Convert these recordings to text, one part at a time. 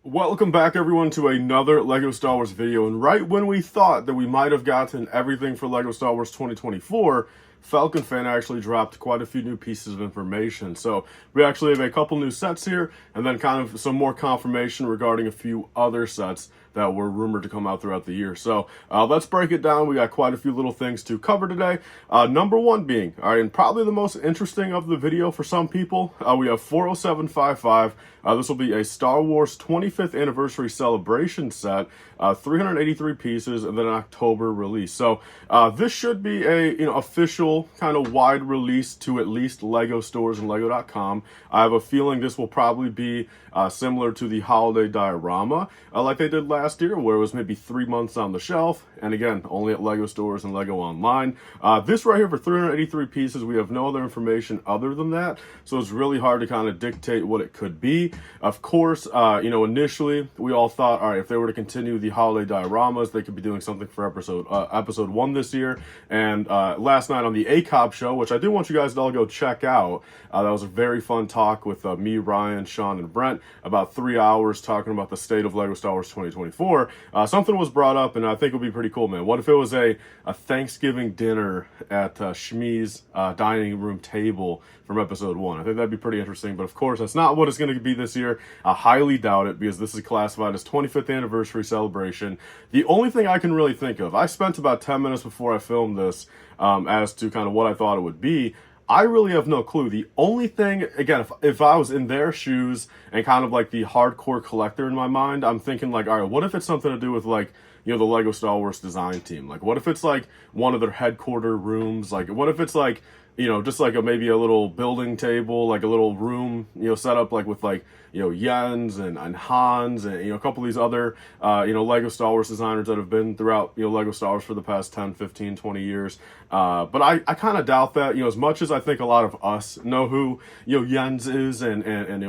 Welcome back everyone to another LEGO Star Wars video, and right when we thought that we might have gotten everything for LEGO Star Wars 2024, Falcon fan actually dropped quite a few new pieces of information. So we actually have a couple new sets here, and then kind of some more confirmation regarding a few other sets that were rumored to come out throughout the year. So let's break it down. We got quite a few little things to cover today. Number one being, all right, and probably the most interesting of the video for some people, we have 40755. This will be a Star Wars 25th anniversary celebration set, 383 pieces, and then an October release. So this should be a official kind of wide release to at least LEGO stores and Lego.com. I have a feeling this will probably be similar to the holiday diorama like they did last year, where it was maybe 3 months on the shelf, and again, only at LEGO stores and LEGO online. This right here for 383 pieces, we have no other information other than that, so it's really hard to kind of dictate what it could be. Of course, initially we all thought, all right, if they were to continue the holiday dioramas, they could be doing something for episode 1 this year. And last night on the ACOB show, which I do want you guys to all go check out, that was a very fun talk with me, Ryan, Sean, and Brent, about 3 hours talking about the state of LEGO Star Wars 2024. Something was brought up, and I think it would be pretty cool, man. What if it was a Thanksgiving dinner at Shmi's dining room table from episode 1? I think that'd be pretty interesting, but of course, that's not what it's going to be this year. I highly doubt it, because this is classified as 25th anniversary celebration. The only thing I can really think of, I spent about 10 minutes before I filmed this as to kind of what I thought it would be. I really have no clue. The only thing, again, if I was in their shoes and kind of like the hardcore collector in my mind, I'm thinking like, all right, what if it's something to do with like, the LEGO Star Wars design team? Like, what if it's like one of their headquarter rooms? Like, what if it's like, just like maybe a little building table, like a little room, set up like with like, Jens and Hans and, a couple of these other, LEGO Star Wars designers that have been throughout, LEGO Star Wars for the past 10, 15, 20 years. But I kind of doubt that, as much as I think a lot of us know who, Jens is and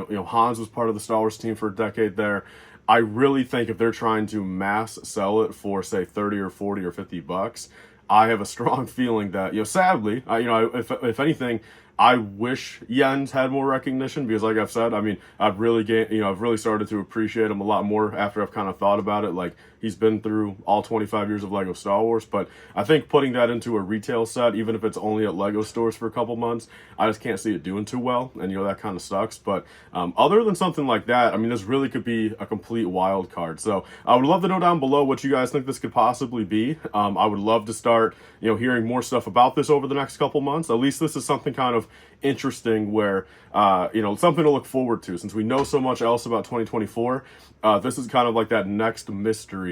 Hans was part of the Star Wars team for a decade there. I really think if they're trying to mass sell it for, say, 30 or 40 or 50 bucks, I have a strong feeling that, sadly, if anything, I wish Jens had more recognition, because like I've said, I've really started to appreciate him a lot more after I've kind of thought about it. Like, he's been through all 25 years of LEGO Star Wars, but I think putting that into a retail set, even if it's only at LEGO stores for a couple months, I just can't see it doing too well, and that kind of sucks. But other than something like that, this really could be a complete wild card. So I would love to know down below what you guys think this could possibly be. I would love to start, hearing more stuff about this over the next couple months. At least this is something kind of interesting where, something to look forward to. Since we know so much else about 2024, this is kind of like that next mystery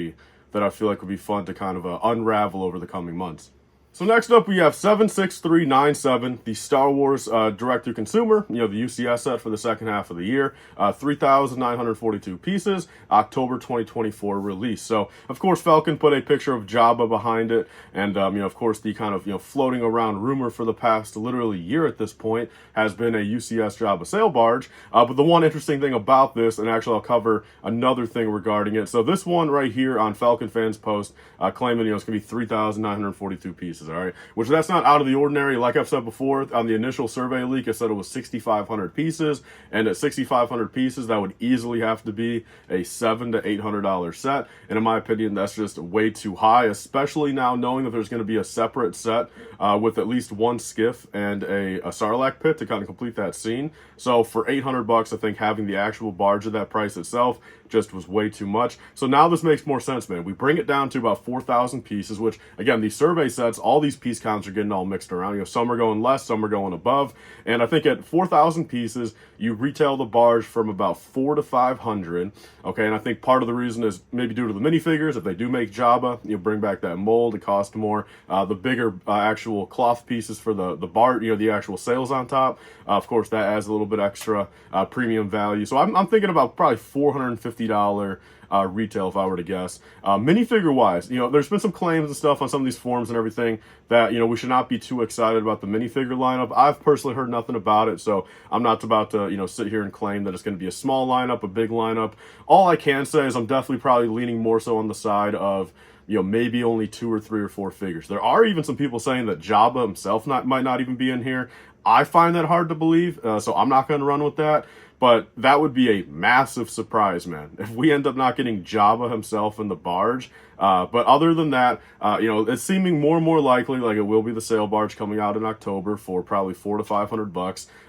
that I feel like would be fun to kind of unravel over the coming months. So next up, we have 76397, the Star Wars direct-to-consumer, the UCS set for the second half of the year, 3,942 pieces, October 2024 release. So, of course, Falcon put a picture of Jabba behind it, and, of course, the kind of, floating around rumor for the past literally year at this point has been a UCS Jabba Sail Barge. But the one interesting thing about this, and actually I'll cover another thing regarding it. So this one right here on Falcon Fans Post, claiming, it's going to be 3,942 pieces. All right, which that's not out of the ordinary. Like I've said before, on the initial survey leak, I said it was 6,500 pieces, and at 6,500 pieces, that would easily have to be a $700 to $800 set. And in my opinion, that's just way too high, especially now knowing that there's going to be a separate set with at least one skiff and a Sarlacc pit to kind of complete that scene. So for 800 bucks, I think having the actual barge at that price itself just was way too much. So now this makes more sense, man. We bring it down to about 4,000 pieces, which again, these survey sets, all these piece counts are getting all mixed around. Some are going less, some are going above. And I think at 4,000 pieces, you retail the barge from about 400 to 500. Okay, and I think part of the reason is maybe due to the minifigures. If they do make Jabba, bring back that mold, it costs more. The bigger actual cloth pieces for the barge, the actual sails on top, of course, that adds a little bit extra premium value. So I'm thinking about probably $450 retail, if I were to guess. Minifigure wise, there's been some claims and stuff on some of these forums and everything that, we should not be too excited about the minifigure lineup. I've personally heard nothing about it, so I'm not about to, sit here and claim that it's going to be a small lineup, a big lineup. All I can say is I'm definitely probably leaning more so on the side of, maybe only 2 or 3 or 4 figures. There are even some people saying that Jabba himself might not even be in here. I find that hard to believe, so I'm not going to run with that. But that would be a massive surprise, man, if we end up not getting Jabba himself in the barge. But other than that, it's seeming more and more likely like it will be the sail barge coming out in October for probably $400 to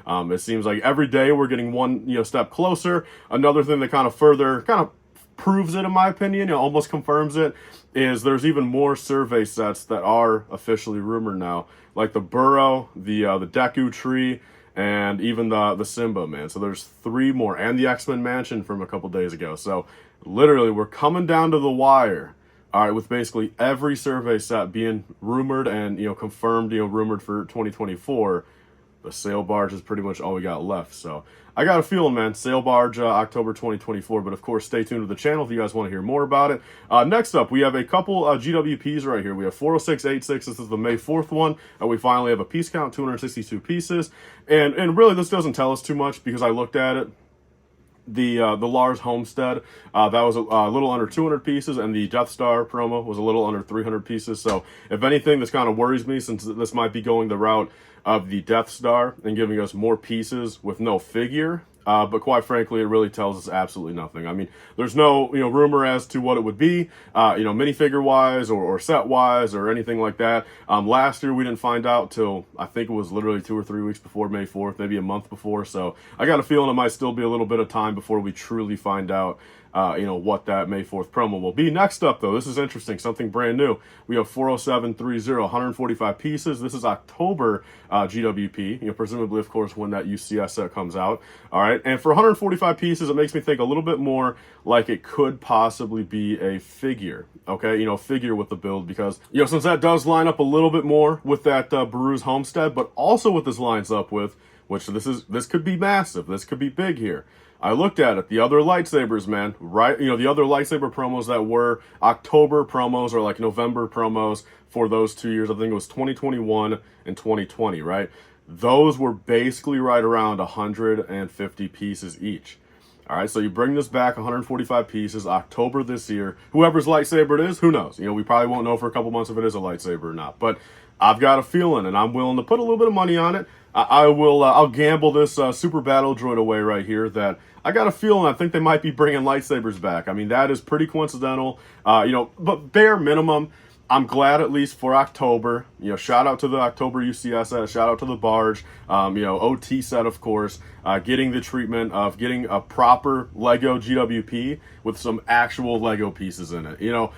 $500. It seems like every day we're getting one step closer. Another thing that kind of proves it, in my opinion, almost confirms it, is there's even more survey sets that are officially rumored now, like the Burrow, the Deku Tree, and even the Simba, man. So there's 3 more, and the X-Men Mansion from a couple days ago. So literally, we're coming down to the wire, all right, with basically every survey set being rumored and confirmed, rumored for 2024. The sail barge is pretty much all we got left. So I got a feeling, man, sail barge October 2024. But of course, stay tuned to the channel if you guys want to hear more about it. Next up, we have a couple GWPs right here. We have 40686. This is the May 4th one. We finally have a piece count, 262 pieces. And really, this doesn't tell us too much because I looked at it. The Lars Homestead, that was a little under 200 pieces, and the Death Star promo was a little under 300 pieces. So if anything, this kind of worries me, since this might be going the route of the Death Star and giving us more pieces with no figure. But quite frankly, it really tells us absolutely nothing. I mean, there's no rumor as to what it would be, minifigure wise or set wise or anything like that. Last year we didn't find out till I think it was literally 2 or 3 weeks before May 4th, maybe a month before. So I got a feeling it might still be a little bit of time before we truly find out what that May 4th promo will be. Next up, though, this is interesting, something brand new. We have 40730, 145 pieces. This is October GWP, presumably, of course, when that UCS set comes out. All right, and for 145 pieces, it makes me think a little bit more like it could possibly be a figure, okay? Figure with the build, because, since that does line up a little bit more with that Baru's Homestead, but also what this lines up with, which this could be massive, this could be big here. I looked at it. The other lightsabers, man, right? The other lightsaber promos that were October promos or like November promos for those 2 years, I think it was 2021 and 2020, right? Those were basically right around 150 pieces each. All right, so you bring this back 145 pieces, October this year. Whoever's lightsaber it is, who knows? We probably won't know for a couple months if it is a lightsaber or not. But I've got a feeling, and I'm willing to put a little bit of money on it. I'll gamble this super battle droid away right here, that I got a feeling I think they might be bringing lightsabers back. I mean, that is pretty coincidental, but bare minimum, I'm glad at least for October. Shout out to the October UCS set, shout out to the barge, OT set, of course, getting the treatment of getting a proper Lego GWP with some actual Lego pieces in it.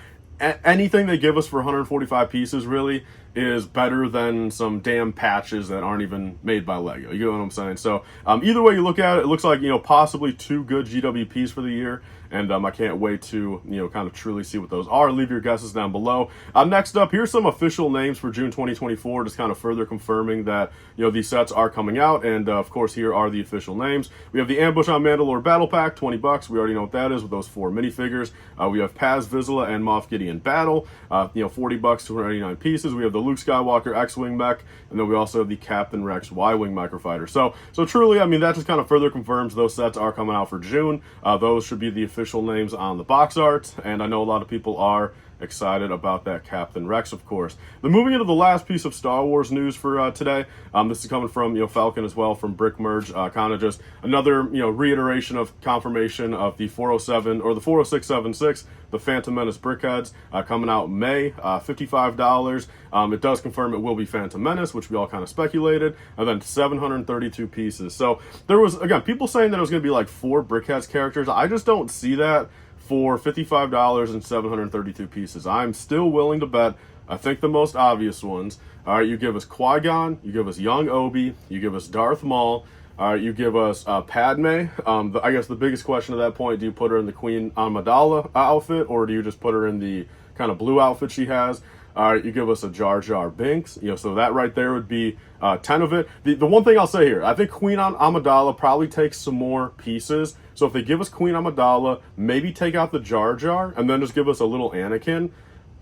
Anything they give us for 145 pieces really is better than some damn patches that aren't even made by Lego. You get what I'm saying? So either way you look at it, it looks like, possibly 2 good GWPs for the year. And I can't wait to, kind of truly see what those are. Leave your guesses down below. Next up, here's some official names for June 2024, just kind of further confirming that, these sets are coming out. And of course, here are the official names. We have the Ambush on Mandalore Battle Pack, $20. We already know what that is with those 4 minifigures. We have Paz Vizsla and Moff Gideon Battle, $40, 289 pieces. We have the Luke Skywalker X-Wing mech, and then we also have the Captain Rex Y-Wing microfighter. So truly, I mean, that just kind of further confirms those sets are coming out for June. Those should be the official names on the box art, and I know a lot of people are excited about that Captain Rex, of course. Then moving into the last piece of Star Wars news for today, this is coming from Falcon as well, from Brick Merge, kind of just another reiteration of confirmation of the 407 or the 40676, the Phantom Menace brickheads, coming out May, $55. It does confirm it will be Phantom Menace, which we all kind of speculated, and then 732 pieces. So there was, again, people saying that it was going to be like 4 brickheads characters. I just don't see that for $55 and 732 pieces. I'm still willing to bet, I think, the most obvious ones. All right, you give us Qui-Gon, you give us young Obi, you give us Darth Maul, all right, you give us Padme. I guess the biggest question at that point, do you put her in the Queen Amidala outfit, or do you just put her in the kind of blue outfit she has? All right, you give us a Jar Jar Binks, so that right there would be 10 of it. The one thing I'll say here, I think Queen Amidala probably takes some more pieces. So if they give us Queen Amidala, maybe take out the Jar Jar, and then just give us a little Anakin.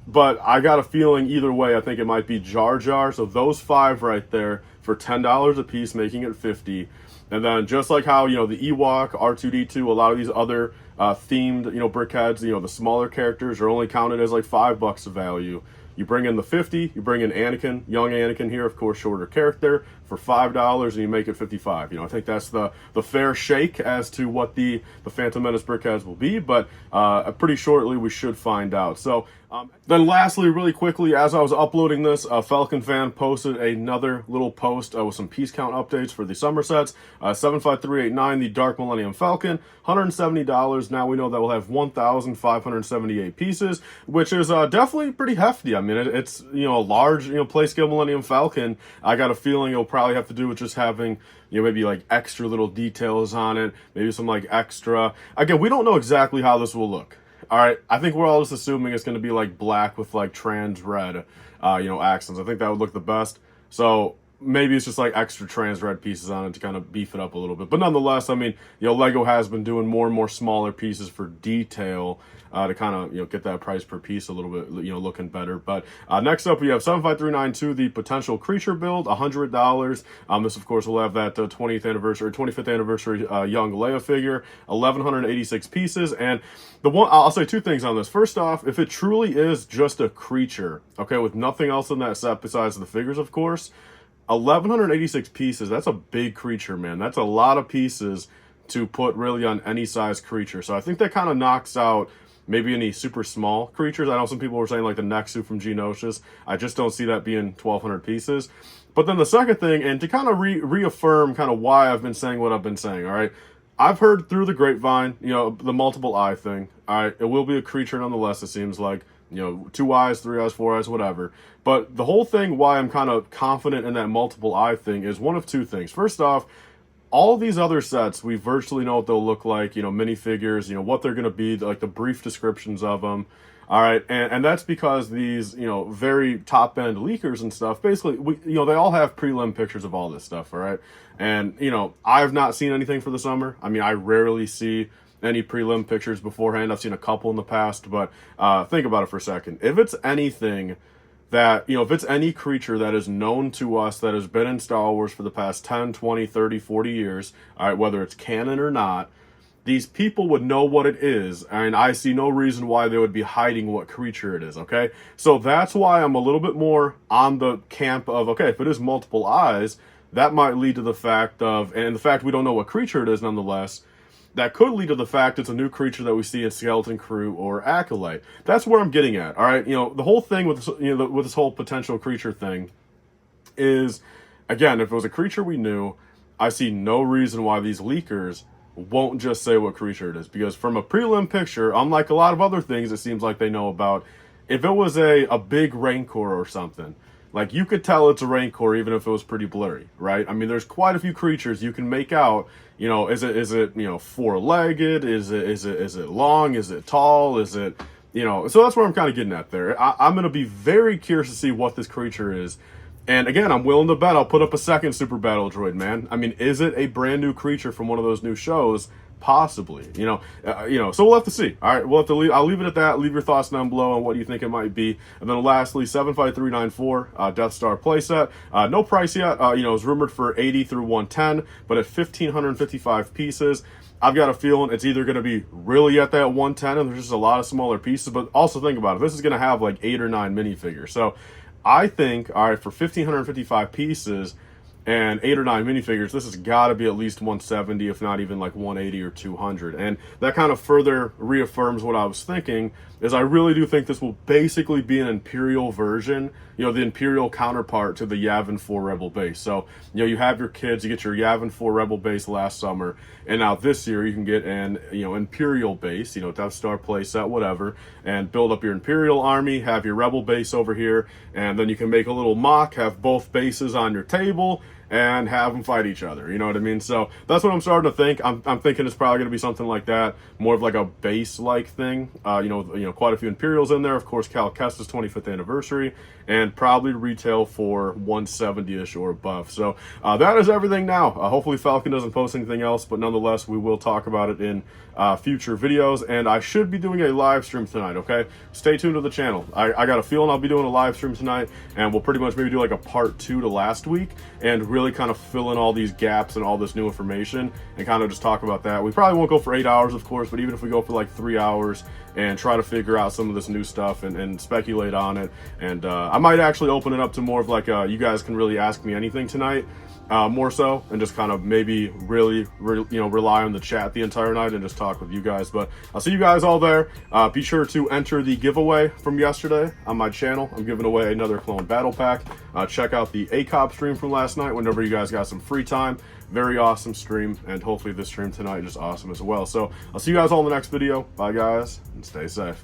But I got a feeling either way, I think it might be Jar Jar. So those 5 right there for $10 a piece, making it $50. And then just like how, the Ewok, R2-D2, a lot of these other themed, brickheads, the smaller characters are only counted as like $5 of value. You bring in the 50, you bring in Anakin, young Anakin here, of course, shorter character, for $5, and you make it 55. You know, I think that's the fair shake as to what the Phantom Menace brickheads will be, but pretty shortly we should find out. So then lastly, really quickly, as I was uploading this, Falcon fan posted another little post with some piece count updates for the summer sets. 75389, the Dark Millennium Falcon, $170. Now we know that we'll have 1,578 pieces, which is definitely pretty hefty. I mean, it's, you know, a large, you know, play scale Millennium Falcon. I got a feeling it'll probably have to do with just having, you know, maybe like extra little details on it, maybe some like extra. Again, we don't know exactly how this will look. All right, I think we're all just assuming it's going to be like black with like trans red, you know, accents. I think that would look the best. So maybe it's just like extra trans red pieces on it to kind of beef it up a little bit. But nonetheless, I mean, you know, Lego has been doing more and more smaller pieces for detail to kind of, you know, get that price per piece a little bit, you know, looking better. But next up, we have 75392, the potential creature build, $100. This, of course, will have that 20th anniversary, 25th anniversary young Leia figure, 1,186 pieces. And the one, I'll say two things on this. First off, if it truly is just a creature, okay, with nothing else in that set besides the figures, of course, 1,186 pieces, that's a big creature, man. That's a lot of pieces to put really on any size creature. So I think that kind of knocks out maybe any super small creatures. I know some people were saying like the Nexu from Geonosis. I just don't see that being 1,200 pieces. But then the second thing, and to kind of reaffirm kind of why I've been saying what I've been saying, all right? I've heard through the grapevine, you know, the multiple eye thing. All right, it will be a creature nonetheless, it seems like. You know, 2 eyes, 3 eyes, 4 eyes, whatever. But the whole thing, why I'm kind of confident in that multiple eye thing, is one of two things. First off, all of these other sets, we virtually know what they'll look like, you know, minifigures, you know, what they're going to be, like the brief descriptions of them. All right, and that's because these, you know, very top-end leakers and stuff, basically, you know, they all have prelim pictures of all this stuff, all right? And, you know, I've not seen anything for the summer. I mean, I rarely see any prelim pictures beforehand. I've seen a couple in the past, but think about it for a second. If it's anything that, you know, if it's any creature that is known to us that has been in Star Wars for the past 10, 20, 30, 40 years, all right, whether it's canon or not, these people would know what it is, and I see no reason why they would be hiding what creature it is, okay? So that's why I'm a little bit more on the camp of, okay, if it is multiple eyes, that might lead to the fact of, and the fact we don't know what creature it is nonetheless, that could lead to the fact it's a new creature that we see in Skeleton Crew or Acolyte. That's where I'm getting at, all right? You know, the whole thing with this, you know, with this whole potential creature thing is, again, if it was a creature we knew, I see no reason why these leakers won't just say what creature it is. Because from a prelim picture, unlike a lot of other things it seems like they know about, if it was a big Rancor or something, like, you could tell it's a Rancor even if it was pretty blurry, right? I mean, there's quite a few creatures you can make out. You know, is it you know, 4-legged? Is it long? Is it tall? Is it, you know? So that's where I'm kind of getting at there. I'm going to be very curious to see what this creature is. And again, I'm willing to bet I'll put up a second Super Battle Droid, man. I mean, is it a brand new creature from one of those new shows? Possibly, you know, so we'll have to see. All right, we'll have to leave. I'll leave it at that. Leave your thoughts down below on what you think it might be. And then lastly, 75394 Death Star playset. No price yet. You know, it's rumored for 80 through 110, but at 1,555 pieces. I've got a feeling it's either going to be really at that 110, and there's just a lot of smaller pieces. But also think about it. This is going to have like 8 or 9 minifigures. So I think, all right, for 1,555 pieces and 8 or 9 minifigures, this has got to be at least 170, if not even like 180 or 200. And that kind of further reaffirms what I was thinking, is I really do think this will basically be an Imperial version, you know, the Imperial counterpart to the Yavin 4 Rebel base. So, you know, you have your kids, you get your Yavin 4 Rebel base last summer, and now this year you can get an, you know, Imperial base, you know, Death Star playset, whatever, and build up your Imperial army, have your Rebel base over here, and then you can make a little mock, have both bases on your table, and have them fight each other. You know what I mean? So that's what I'm starting to think. I'm thinking it's probably going to be something like that, more of like a base-like thing. You know, quite a few Imperials in there. Of course, Cal Kestis 25th anniversary, and probably retail for 170-ish or above. So that is everything now. Hopefully Falcon doesn't post anything else, but nonetheless, we will talk about it in future videos, and I should be doing a live stream tonight, okay? Stay tuned to the channel. I got a feeling I'll be doing a live stream tonight, and we'll pretty much maybe do like a part 2 to last week, and really really kind of fill in all these gaps and all this new information and kind of just talk about that. We probably won't go for 8 hours, of course, but even if we go for like 3 hours and try to figure out some of this new stuff and speculate on it. And I might actually open it up to more of like, you guys can really ask me anything tonight. More so, and just kind of maybe really rely on the chat the entire night and just talk with you guys. But I'll see you guys all there. Be sure to enter the giveaway from yesterday on my channel. I'm giving away another clone battle pack. Check out the ACOP stream from last night whenever you guys got some free time. Very awesome stream, and hopefully this stream tonight is just awesome as well. So I'll see you guys all in the next video. Bye guys, and stay safe.